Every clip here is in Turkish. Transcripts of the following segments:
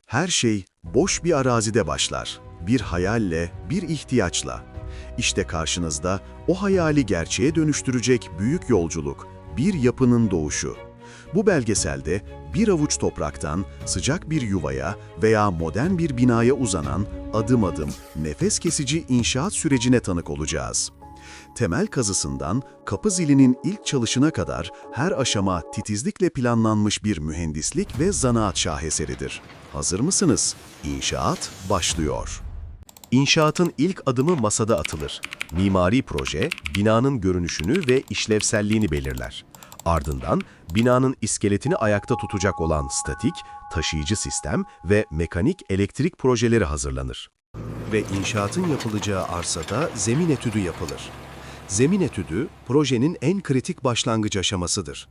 Her şey boş bir arazide başlar. Bir hayalle, bir ihtiyaçla. İşte karşınızda o hayali gerçeğe dönüştürecek büyük yolculuk, bir yapının doğuşu. Bu belgeselde bir avuç topraktan sıcak bir yuvaya veya modern bir binaya uzanan adım adım nefes kesici inşaat sürecine tanık olacağız. Temel kazısından kapı zilinin ilk çalışına kadar her aşama titizlikle planlanmış bir mühendislik ve zanaat şaheseridir. Hazır mısınız? İnşaat başlıyor. İnşaatın ilk adımı masada atılır. Mimari proje, binanın görünüşünü ve işlevselliğini belirler. Ardından binanın iskeletini ayakta tutacak olan statik, taşıyıcı sistem ve mekanik elektrik projeleri hazırlanır. Ve inşaatın yapılacağı arsada zemin etüdü yapılır. Zemin etüdü, projenin en kritik başlangıç aşamasıdır.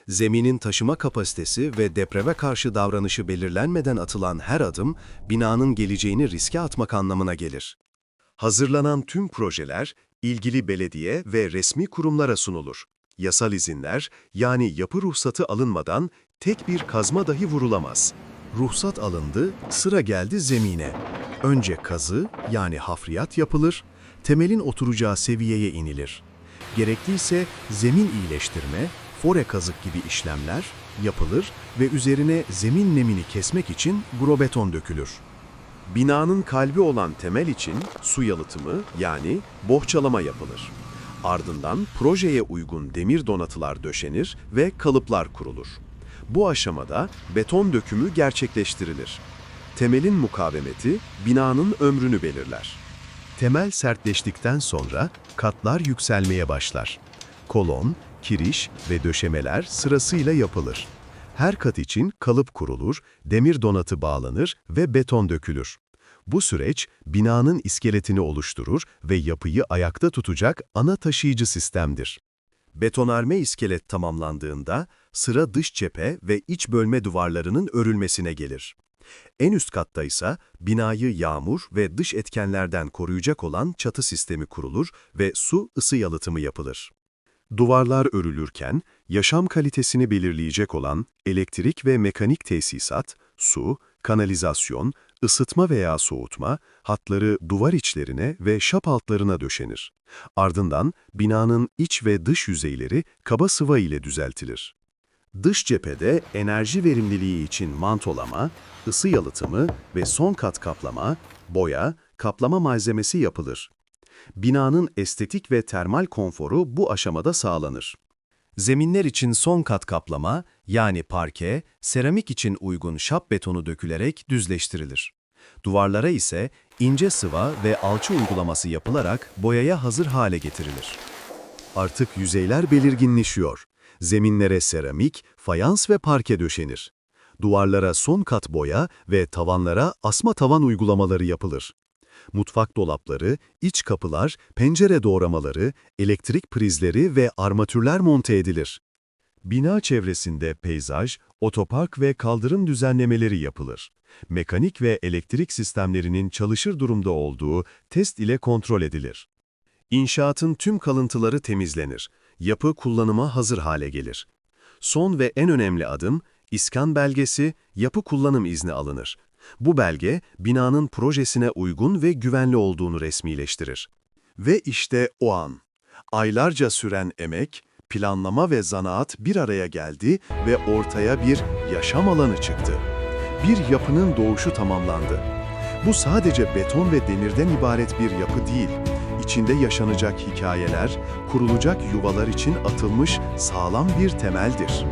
Zeminin taşıma kapasitesi ve depreme karşı davranışı belirlenmeden atılan her adım, binanın geleceğini riske atmak anlamına gelir. Hazırlanan tüm projeler, ilgili belediye ve resmi kurumlara sunulur. Yasal izinler, yani yapı ruhsatı alınmadan tek bir kazma dahi vurulamaz. Ruhsat alındı, sıra geldi zemine. Önce kazı, yani hafriyat yapılır, temelin oturacağı seviyeye inilir. Gerekliyse zemin iyileştirme, fore kazık gibi işlemler yapılır ve üzerine zemin nemini kesmek için grobeton dökülür. Binanın kalbi olan temel için su yalıtımı, yani bohçalama yapılır. Ardından projeye uygun demir donatılar döşenir ve kalıplar kurulur. Bu aşamada beton dökümü gerçekleştirilir. Temelin mukavemeti binanın ömrünü belirler. Temel sertleştikten sonra katlar yükselmeye başlar. Kolon, kiriş ve döşemeler sırasıyla yapılır. Her kat için kalıp kurulur, demir donatı bağlanır ve beton dökülür. Bu süreç binanın iskeletini oluşturur ve yapıyı ayakta tutacak ana taşıyıcı sistemdir. Betonarme iskelet tamamlandığında sıra dış cephe ve iç bölme duvarlarının örülmesine gelir. En üst katta ise binayı yağmur ve dış etkenlerden koruyacak olan çatı sistemi kurulur ve su-ısı yalıtımı yapılır. Duvarlar örülürken, yaşam kalitesini belirleyecek olan elektrik ve mekanik tesisat, su, kanalizasyon, ısıtma veya soğutma, hatları duvar içlerine ve şap altlarına döşenir. Ardından binanın iç ve dış yüzeyleri kaba sıva ile düzeltilir. Dış cephede enerji verimliliği için mantolama, ısı yalıtımı ve son kat kaplama, boya, kaplama malzemesi yapılır. Binanın estetik ve termal konforu bu aşamada sağlanır. Zeminler için son kat kaplama, yani parke, seramik için uygun şap betonu dökülerek düzleştirilir. Duvarlara ise ince sıva ve alçı uygulaması yapılarak boyaya hazır hale getirilir. Artık yüzeyler belirginleşiyor. Zeminlere seramik, fayans ve parke döşenir. Duvarlara son kat boya ve tavanlara asma tavan uygulamaları yapılır. Mutfak dolapları, iç kapılar, pencere doğramaları, elektrik prizleri ve armatürler monte edilir. Bina çevresinde peyzaj, otopark ve kaldırım düzenlemeleri yapılır. Mekanik ve elektrik sistemlerinin çalışır durumda olduğu test ile kontrol edilir. İnşaatın tüm kalıntıları temizlenir. Yapı kullanıma hazır hale gelir. Son ve en önemli adım, iskan belgesi, yapı kullanım izni alınır. Bu belge, binanın projesine uygun ve güvenli olduğunu resmileştirir. Ve işte o an. Aylarca süren emek, planlama ve zanaat bir araya geldi ve ortaya bir yaşam alanı çıktı. Bir yapının doğuşu tamamlandı. Bu sadece beton ve demirden ibaret bir yapı değil. İçinde yaşanacak hikayeler, kurulacak yuvalar için atılmış sağlam bir temeldir.